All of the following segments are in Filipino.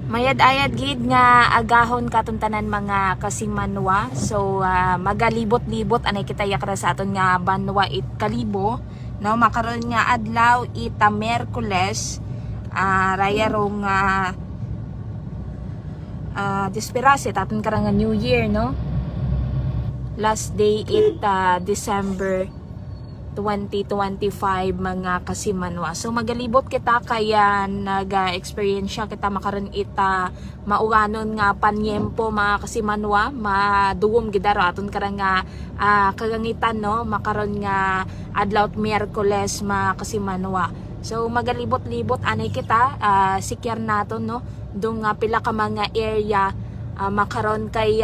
Mayad-ayad gid nga agahon katuntanan mga kasimanwa. So magalibot-libot anay kita yakra sa aton nga banwa it kalibo. No, makaron nga adlaw ita Miyerkules raya rong disperase aton karang nga New Year, no? Last day it December 2025 mga kasimanwa. So magalibot kita kaya nag-experience kita makaron ita mauganon nga panyempo mga kasimanwa, maduwom gidaro aton karang nga kagangitan, no, makaron nga adlaw Miyerkules mga kasimanwa. So magalibot-libot anay kita sikyar naton, no, dung pila ka mga area makaron kay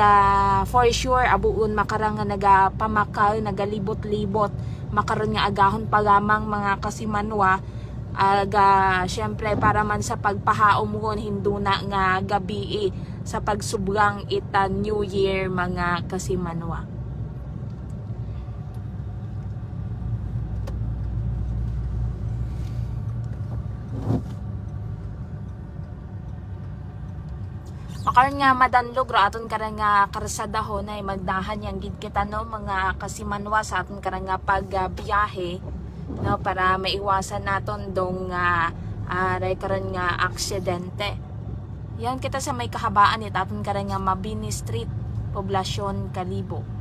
for sure abuon makarang nga nagapamakaw nagalibot-libot makaron nga agahon pagamang mga kasimanwa syempre para man sa pagpahaom ngon hinduna nga gabi sa pagsubrang ita New Year mga kasimanwa. Makaron nga madanlog ra aton karang nga karsadahon ay magdahan yang gid kita, no, mga kasimanwa sa aton karang nga pagbiyahe, no, para maiwasan naton dong ray karon nga aksidente. Yan kita sa may kahabaan it aton karang nga Mabini Street, Poblasyon Kalibo.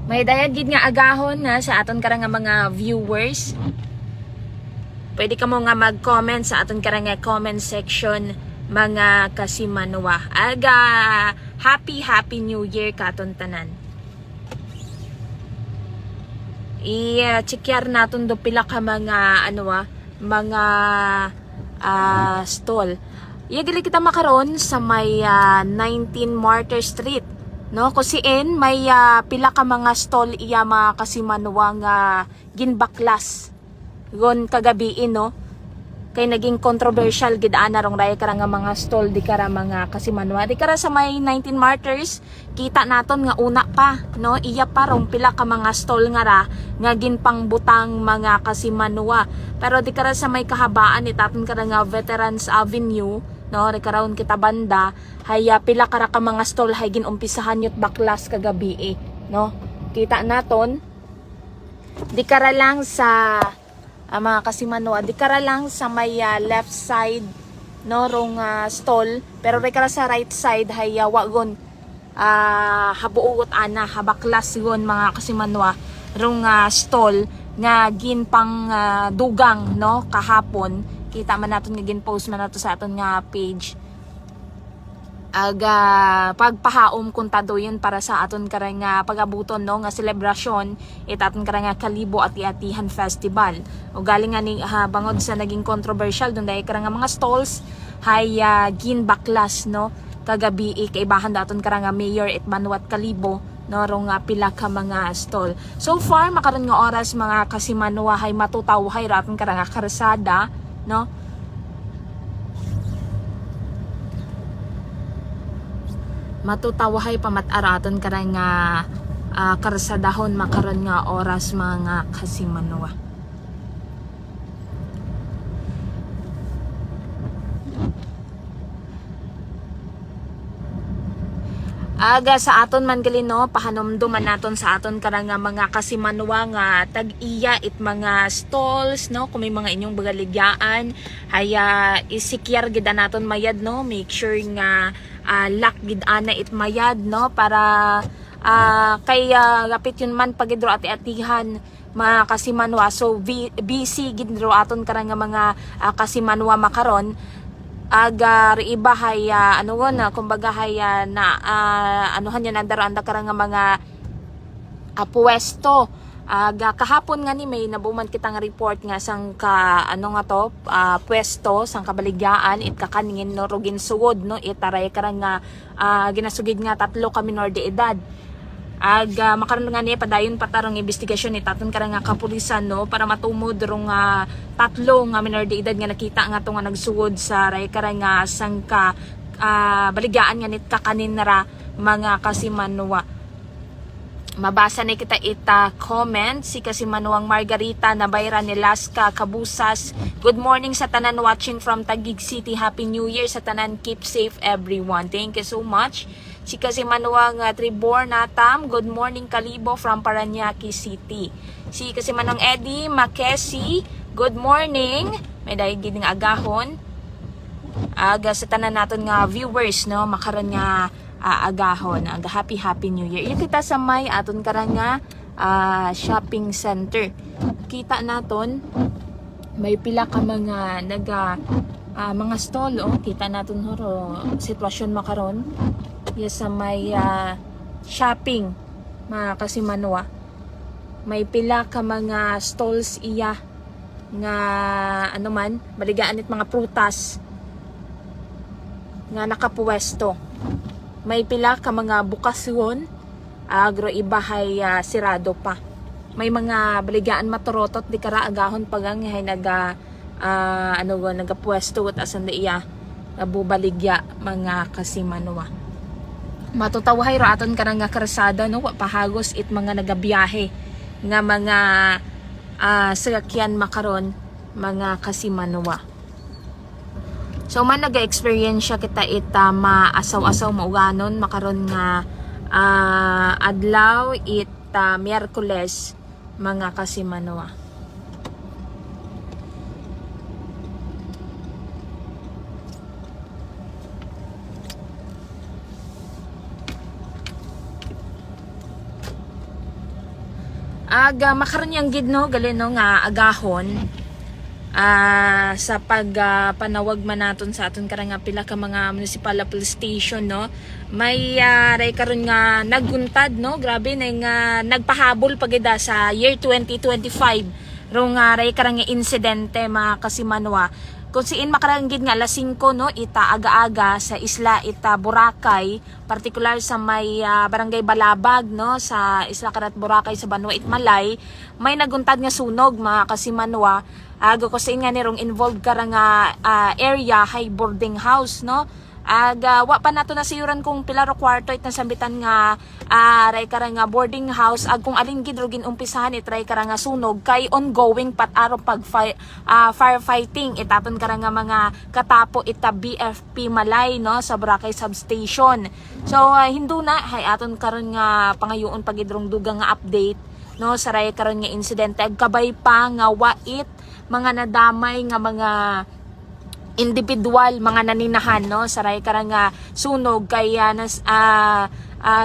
May dayag gid nga agahon na sa aton karang nga mga viewers. Pwede ka mo nga mag-comment sa aton karang nga comment section mga kasimanwa. Happy New Year katon tanan. I-checkar naton do pila ka mga mga stall. Gali kita makaron sa may 19 Martyr Street, no, kusiin may pila ka mga stall iya mga kasimanwa nga ginbaklas gon kagabi, no, kay naging controversial gid ana rong raya karang nga mga stall di kara mga kasimanwa di kara sa may 19 Martyrs. Kita naton nga una pa, no, iya pa rong pila ka mga stall nga ra nga ginpangbutang mga kasimanwa, pero di kara sa may kahabaan itaton kara nga Veterans Avenue, no, rekarawon kita banda hay pila kara ka mga stall hay ginumpisahan yut baklas kagabi, no. Kita naton di kara lang sa mga kasimanwa, di kara lang sa may left side, no, rong stall, pero rekara sa right side hay wagon habuot ana habaklas gon mga kasimanwa rong stall nga ginpang dugang, no, kahapon. Kita man naton nga ginpost man nato sa aton nga page pagpahaom kuntado yun para sa aton karang nga pagabuton, no, nga selebrasyon aton karang nga Kalibo Ati-Atihan Festival. O galing nga ni bangod sa naging controversial dun dahil karang nga mga stalls hay ginbaklas, no, kagabi kay bahan daton karang nga Mayor it Manuat Kalibo, no, rong pila ka mga stall. So far makaron nga oras mga kasimanwa hay matutawhay raton karang nga karsada, no, matutawahay pamat-araton karang nga karsadahon makaron nga oras mga kasimanwa. Sa aton man gali, no, pahanomduman naton sa aton karang nga mga kasimanwa nga tag-iya it mga stalls, no, kung may mga inyong bagaligyan hay isikyar gid naton mayad, no, make sure nga lock gid ana it mayad, no, para kay lapit yun man pagidro ati-atihan mga kasimanwa. So busy gid ro aton karang nga mga kasimanwa makaron iba hay kumbaga hay anuhan yan andaro anda karang nga mga puwesto kahapon nga ni may nabuman kitang report nga sang ka pwesto sang kabaligyan it kakaningin no rugin sugod, no, itaray karang nga ginasugid nga 3 ka minor de edad makaroon nga niya padayon patarong investigasyon ni taton karang nga kapulisan no para matumod rong tatlo nga minor de edad nga nakita nga to nga nagsugod sa ray karang nga sangka baligaan nga nit kakanin nara mga kasimanwa. Mabasa na kita comment si Kasimanwang Margarita na bayran ni Laska Kabusas. Good morning sa tanan watching from Taguig City. Happy New Year sa tanan. Keep safe everyone. Thank you so much. Si Kasimanwang Tribor Natam. Good morning Kalibo from Paranaque City. Si Kasimanwang Eddie Makesi. Good morning. May daigid nga agahon. Aga sa tanan naton nga viewers no makaron nga agahon. Happy New Year. Iyo kita sa may aton karang nga shopping center. Kita naton may pila ka mga mga stall kita naton horo sitwasyon makaron. Yes sa may shopping mga kasimanwa. May pila ka mga stalls iya nga ano man baligaan it mga prutas nga nakapuwesto. May pila ka mga bukasyon, agro ibahay sirado pa. May mga baligaan matorotot di kara agahon pagang hay nagapuesto at asan da iya bubaligya mga kasimanwa. Matutawahay ra aton karang nga karsada no pahagos it mga nagabiyahe nga mga sakyan makaron mga kasimanwa. So man naga-experience kita ita maasaw-asaw mauganon makaron nga adlaw ita Miyerkules mga kasimanwa. Makaron yang gid no gali no nga agahon. Sa panawag man naton sa aton karang pila ka mga municipal police station no may ray karon nga naguntad no grabe na nga nagpahabol pagida sa year 2025 rong ray karang insidente mga kasimanwa kung siin makaranggid nga alas 5 no ita aga-aga sa isla ita Boracay partikular sa may barangay Balabag no sa isla Karat Boracay sa Banwa Itmalay may naguntad nga sunog mga kasimanwa. Ko sa nga nirong involved ka nga area high boarding house no wa pa nato nasiyuran kung pilaro kwarto it nasambitan nga ray kara nga boarding house kung alin gid ro ginumpisahan it ray kara nga sunog kay ongoing pataro pag firefighting itaton kara nga mga katapo ita BFP Malay no sa Boracay substation. So hindu na hay aton karon nga pangayoon pagidrong dugang nga update no sa ray karon nga insidente agkabay pa nga wait mga nadamay nga mga individual mga naninahan no sa ray karang sunog kaya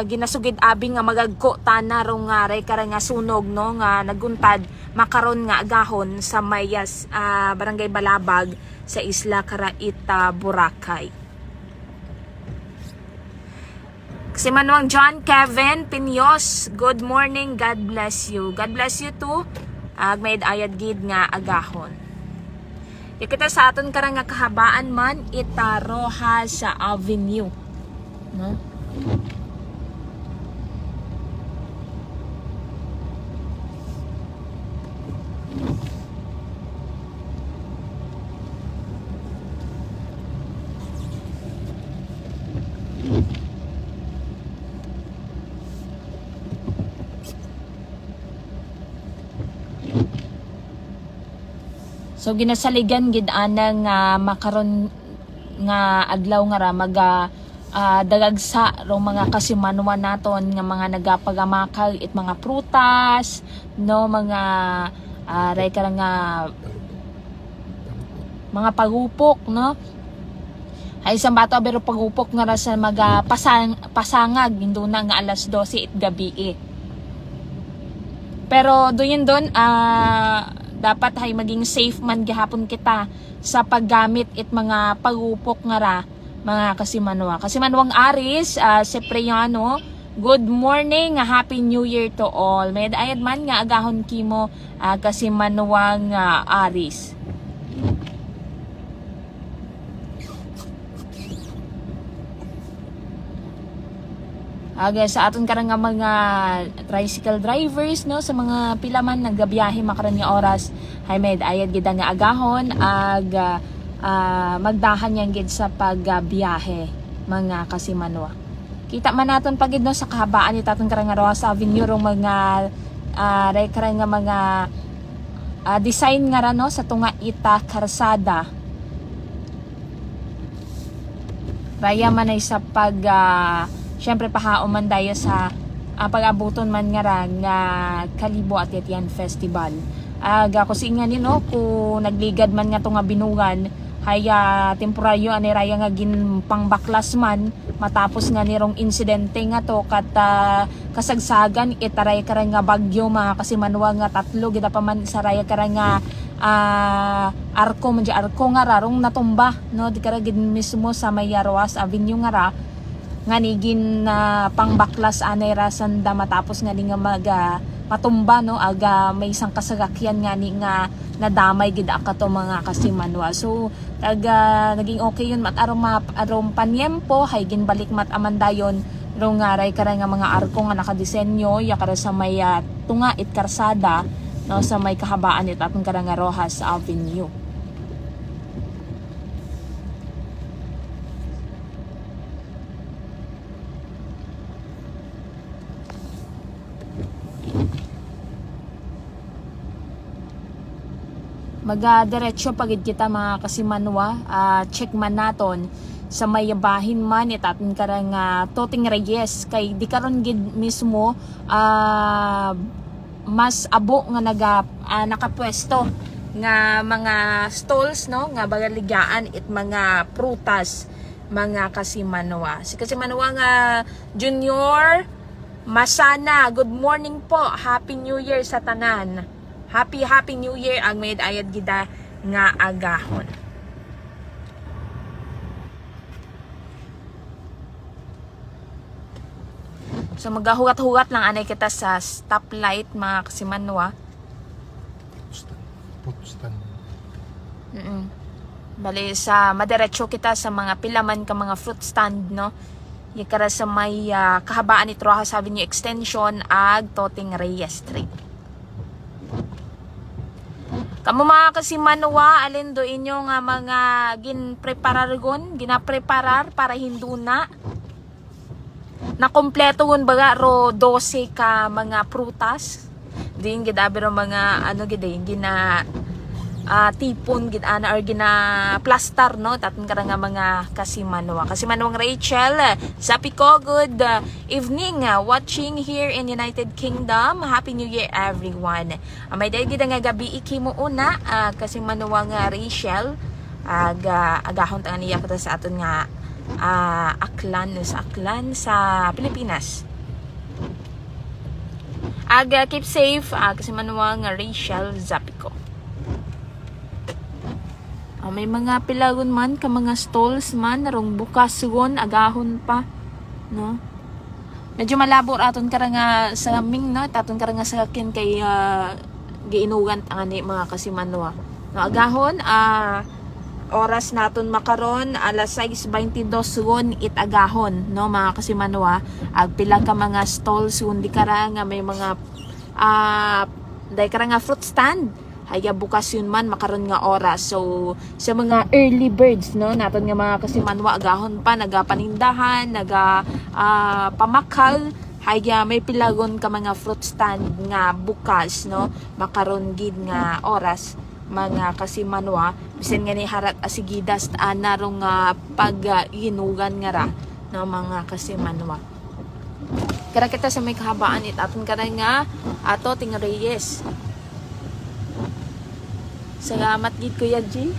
ginasugid abi nga magagko tana rong ray karang sunog no nga naguntad makaron nga agahon sa Mayas barangay Balabag sa isla Karaita Boracay. Kasimanwang John Kevin Pinyos, good morning, God bless you. God bless you too. May ayad gid nga agahon. Kita sa aton karang nga kahabaan man ita Rojas Avenue no. So ginasaligan gid anang makaron nga adlaw nga ra dagagsa ro mga kasimanwa naton nga mga nagapagamakal it mga prutas no mga ray karang mga pagupok no ay isang bato pero pagupok nga ra sa pasangag hindo na nga alas 12 it gabi pero doon dapat hay maging safe man gihapon kita sa paggamit it mga pagupok nga ra mga kasimanwa. Kasimanwang Aris, Cipriano, good morning, Happy New Year to all. May ayad man nga agahon kimo kasimanwang Aris. Aga sa aton karang nga mga tricycle drivers no sa mga pila man nagabiyahe makaron nga oras hay med ayad gid nga agahon magdahan yang gid sa pagbiyahe mga kasimanwa. Kita man naton pagid no sa kahabaan ni taton karang nga Rojas Avenue rong mga karang nga mga design nga ra no sa tunga ita karsada. Raya man ay sa syempre pahaon man dayo sa pag-abuton man nga ra nga Kalibo at Atian Festival. Kasi nga ni no kung nagligad man nga to nga binugan haya temporaryo ani raya nga gin pangbaklas man matapos nga nirong insidente nga to kat kasagsagan itaray kara nga bagyo mga kasimanwa nga tatlo gida pa man sa raya kara nga arko nga rarong natumba no di kara gid mismo sa may Rojas Avenue nga ra nga nigin pangbaklas anay rasan da matapos nga ni nga matumba no may isang kasagakyan nga ni nga nadamay gid akato mga kasimanwa. So naging okay yun mat arom panyempo hay ginbalik mat amandayon ro ngaray kara nga mga arko nga nakadesenyo ya kara sa may tunga it karsada no sa may kahabaan it atong kara nga Rojas Avenue. Magdiretso pagid kita mga kasimanwa, check man naton sa may bahin man itatin karang Toting Reyes kay di karon gid mismo mas abo nga nakapwesto nga mga stalls no nga bagaligaan it mga prutas mga kasimanwa. Si kasimanwa nga Junior Masana, good morning po. Happy New Year sa tanan. Happy New Year ang med ayad gida nga agahon. So magahugat-hugat lang anay kita sa stoplight mga kasimanwa. Bali sa madiretso kita sa mga pilaman ka mga fruit stand no. Yakara sa may kahabaan ni Rojas Avenue Extension ag Toting Reyes Street. Kamu mga kasimanwa, alin do inyo nga mga ginapreparar para hinduna. Nakompleto gun baga ro 12 ka mga prutas. Din gidabero mga gina tipon gid ana or gina plaster no taton kara nga mga kasimanwa. Kasimanwang Rachel, sapi ko good evening watching here in United Kingdom. Happy New Year everyone. May dahil gid nga gabi iki mo una kasimanwang Rachel agahon ta niya kita sa aton nga aklan sa Pilipinas. Keep safe kasimanwang Rachel Zapico. May mga pilagon man ka mga stalls man narong bukas sugon agahon pa no. Medyo malabo aton kara nga sa ming no taton kara nga sa akin kay giinugan ani mga kasimanwa. No agahon oras naton makaron alas 6:22 sugon it agahon no mga kasimanwa ag pila ka mga stalls undi kara nga may mga day kara nga fruit stand. Haya bukas yun man makaron nga oras. So sa mga early birds no naton nga mga kasimanwa agahon pa nagapanindahan, pamakal haya may pilagon ka mga fruit stand nga bukas no makaron gid nga oras mga kasimanwa bisan nga ni harat asigidas narong pag-inugan nga ra no mga kasimanwa. Kara kita sa may kahabaan it aton kara nga Toting Reyes. Salamat gid Kuya G.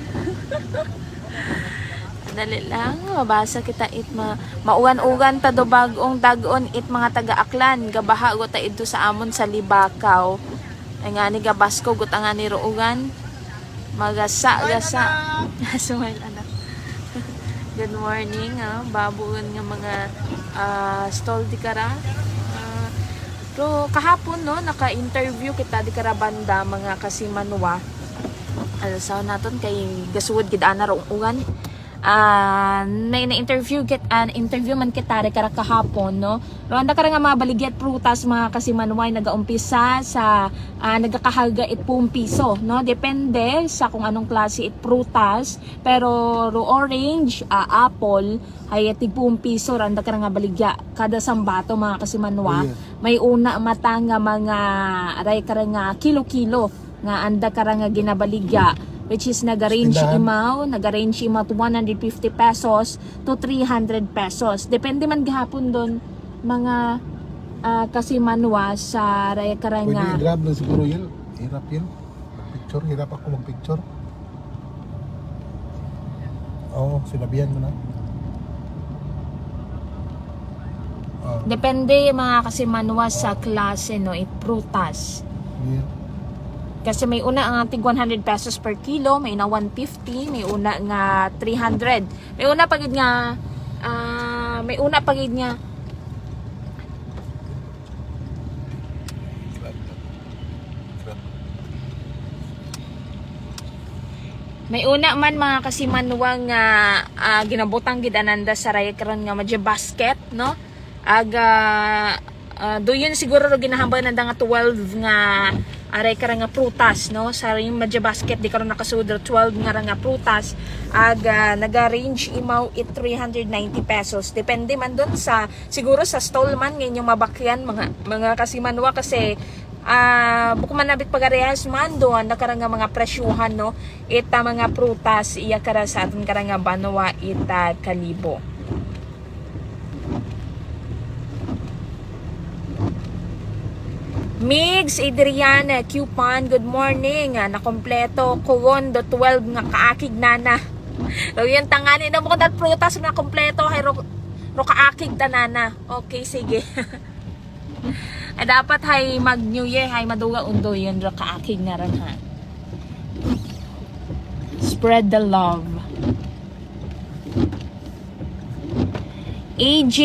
Dali lang, mabasa kita it maugan-ugan ta do bagong dagon it mga taga-aklan gabaha go ta idto sa amon sa Libakaw. Ay nga ni gabasko gut nga ni ruugan. Magasa. Sumail anak. Good morning babuon nga mga stall di kara. Pero kahapon no naka-interview kita di kara banda mga kasimanwa. Alasaw naton kay gasuod gid ana rong ugan na-interview interview man kita kara kahapon, no. Ronda kara nga mga baligya at prutas mga kasimanway nagaumpisa sa nagakahalga it piso, no. Depende sa kung anong klase it prutas, pero orange, apple ay tig piso randa kara nga baligya kada sambato mga kasimanwa. May una mata nga mga aray kara nga kilo-kilo nga anda kara nga ginabaligya, which is nag-range imaw to 150 pesos to 300 pesos. Depende man gahapon doon mga kasimanwa sa raya karanga. Pwede i-grab lang siguro yun. Hirap yun. Picture, hirap ako mag-picture. Oo, sinabihan mo na. Depende mga kasimanwa sa klase, no, it prutas. Yeah. Kasi may una ang ating 100 pesos per kilo, may una 150, may una nga 300. May una pagid nga may una man mga kasimanwa nga ginabutang gid ananda sa raya karon nga madya basket, no? Do yun siguro ginahambal nanda nga 12 nga aray ka nga prutas, no? Sa yung madya basket di karon nakasudro 12 nga prutas naga-range imaw it 390 pesos. Depende man doon sa siguro sa stall man ngayon yung mabakyan mga kasimanwa kasi buko man nabit pagarehas man doon nakara nga mga presyuhan, no? Ita mga prutas iya kara sa aton kara nga banwa ita kalibo. Migs, Adriana, Cupan, good morning. Nakompleto kuwon do 12 nga kaakig nana. So yung tangani na mo ko dat prutas na kompleto hay ro kaakig tanana. Okay, sige. Ay dapat hay mag New Year hay maduga undo yun ro kaakig nga ran ha. Spread the love. AJ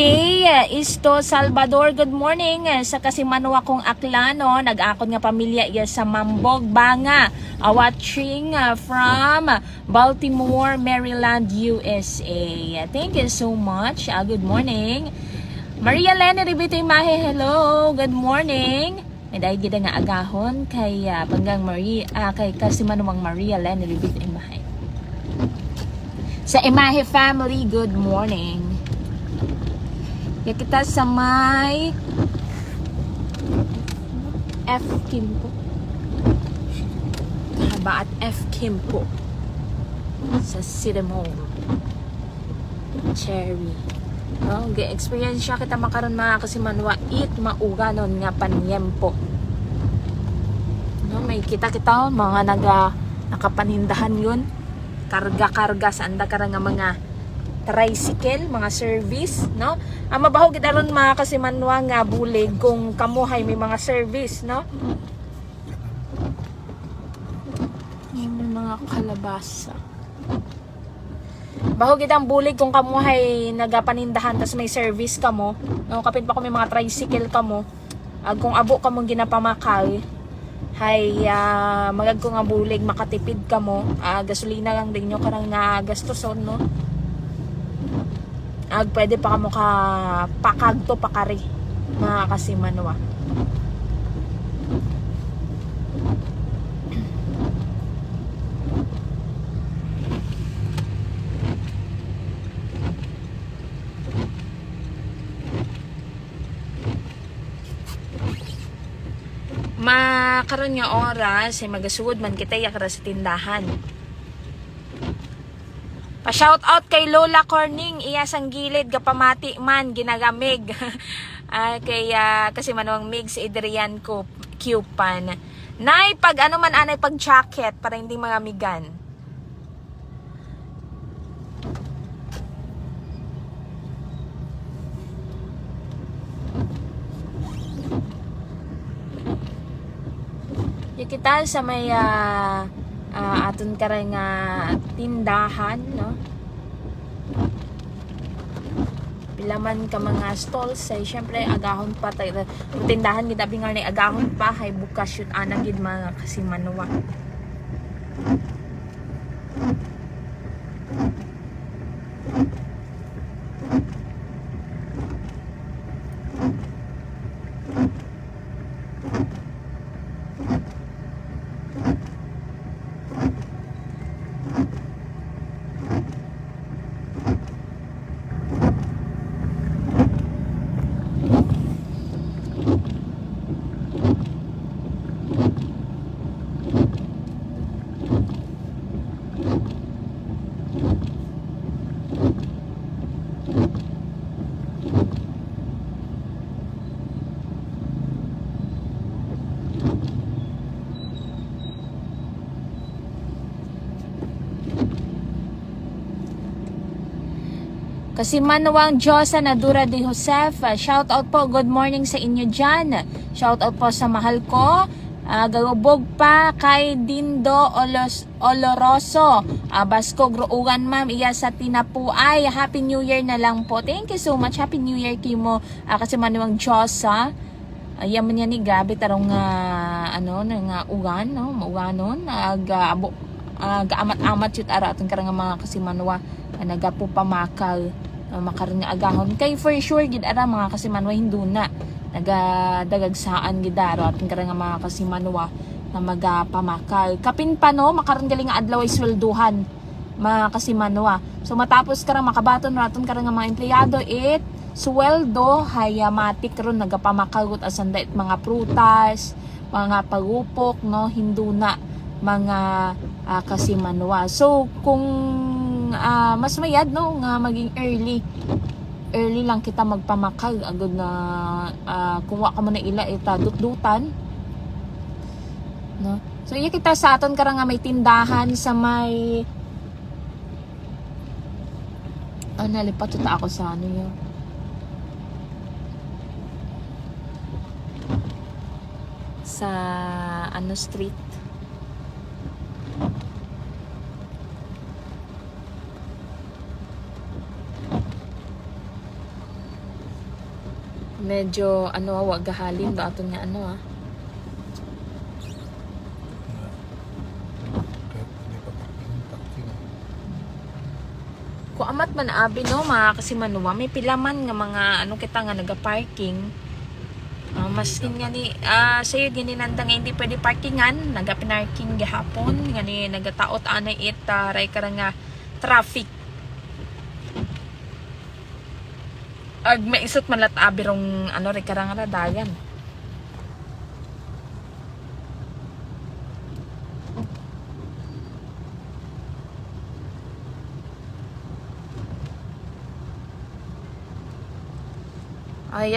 Isto Salvador, good morning. Sa kasimanwa kong aklano, nag-akot nga pamilya iya sa Mambog Banga, watching from Baltimore, Maryland, USA. Thank you so much. Good morning. Maria Lene Ribito Imahe, hello. Good morning. May dahil gida nga agahon kay Panggang Maria, kay kasimanwang Maria Lene Ribito Imahe. Sa Imahe family, good morning. Kita sa may F. Kimpo. Haba at F. Kimpo. Sa City Mall. Cherry. No, experience siya kita makaroon mga kasimanwa it mauga nun nga panyempo. No, may kita mga nakapanindahan yun. Karga-karga sa anda karang nga mga tricycle, mga service, no? Mabaho gid aron mga kasimanwa nga bulig kung kamuhay may mga service, no? May mga kalabasa. Baho gid ang bulig kung kamuhay nagapanindahan tas may service kamo, no? Kapit pa ko may mga tricycle kamo. Kung abo kamo ginapamakal, hay magag ko nga bulig makatipid kamo, gasolina lang din nyo karang nga gastoson, no? Pwede pa kamo ka pakagto pakari mga kasimanwa. Makaroon nga oras ay magasugod man kita yakara sa tindahan. Pa-shout out kay Lola Corning, iya sang gilid gapamati man ginagamig. Kay kasi manawang Migs Adrian ko Cupan. Nay pag ano man anay pag jacket para hindi mga migan. Yung kita sa may aton karang tindahan, no? Pilaman ka mga stalls ay syempre agahon pa tayo tindahan gid abi nga ni agahon pa hay bukas shoot ana gid mga kasimanwa. Kasi Manuang Diyosa Nadura de Josef, shout out po, good morning sa inyo dyan. Shout out po sa mahal ko. Gagubog pa kay Dindo Oloroso. Basko Gruugan ma'am, iya sa tinapuay. Happy New Year na lang po. Thank you so much. Happy New Year kimo. Kasi Manuang Diyosa. Yaman niya ni gabi tarong ugan, no? Mauganon. Gaamat-amat yun ara atong karang mga kasimanwa. Nagapo pamakal. Makaroon nga agahon. Kay for sure, gid ara mga kasimanwa hinduna. Nagadagagsaan gidaro atong karang mga kasimanwa na magapamakal. Kapin pa no, makaroon galing nga adlaw ay swelduhan mga kasimanwa. So matapos karang makabaton raton karang mga empleyado sweldo hayamatik ron nagapamakagot asanda it mga prutas, mga pagupok no, hinduna mga kasimanwa. So kung mas mayad no nga maging early lang kita magpamakal agad na kuha ka mo na ila dutdutan no. So iya kita sa aton karang nga may tindahan sa may nalipat ta ako sa ano yun, sa street. Medyo wag gahalin do aton nga Kahit hindi pa parking, taxi na. Ku amat man abi no mga kasimanwa, may pilaman nga mga kita nga naga-parking. Maskin nga ni sayo gininanda nga hindi pwede parkingan, naga-pinarking gihapon nga ni nagataot anay ray karang nga traffic. Ag maisot man lat abirong ray karang dagan.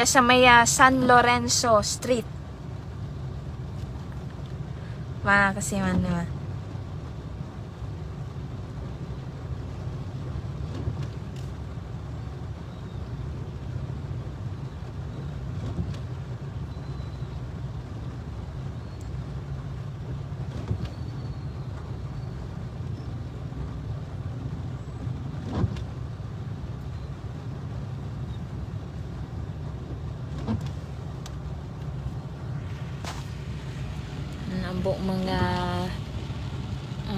Sa may San Lorenzo Street. Mga kasimanwa. Ambo mga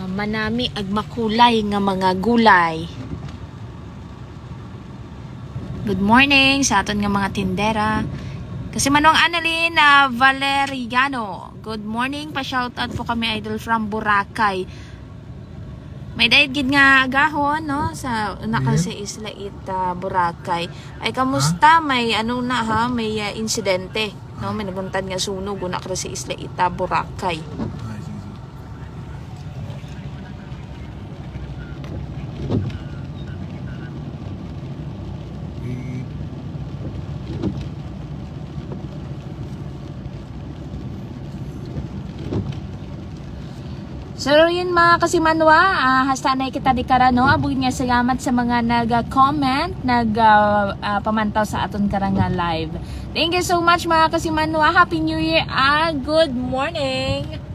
manami ag makulay nga mga gulay. Good morning sa aton nga mga tindera. Kasi Manong Annalyn Valeriano. Good morning, pa shoutout po kami idol from Boracay. May dayad gid nga agahon no sa sa Isla Boracay. Ay kamusta? May may insidente. No, may naguntad nga sunog una sa Isla Boracay. Ay, sige. So yun mga kasimanwa, hasta na kita di karano. Abugin nga salamat sa mga nag-comment, pamantaw sa aton karanga live. Thank you so much mga kasimanwa. Happy New Year. Good morning.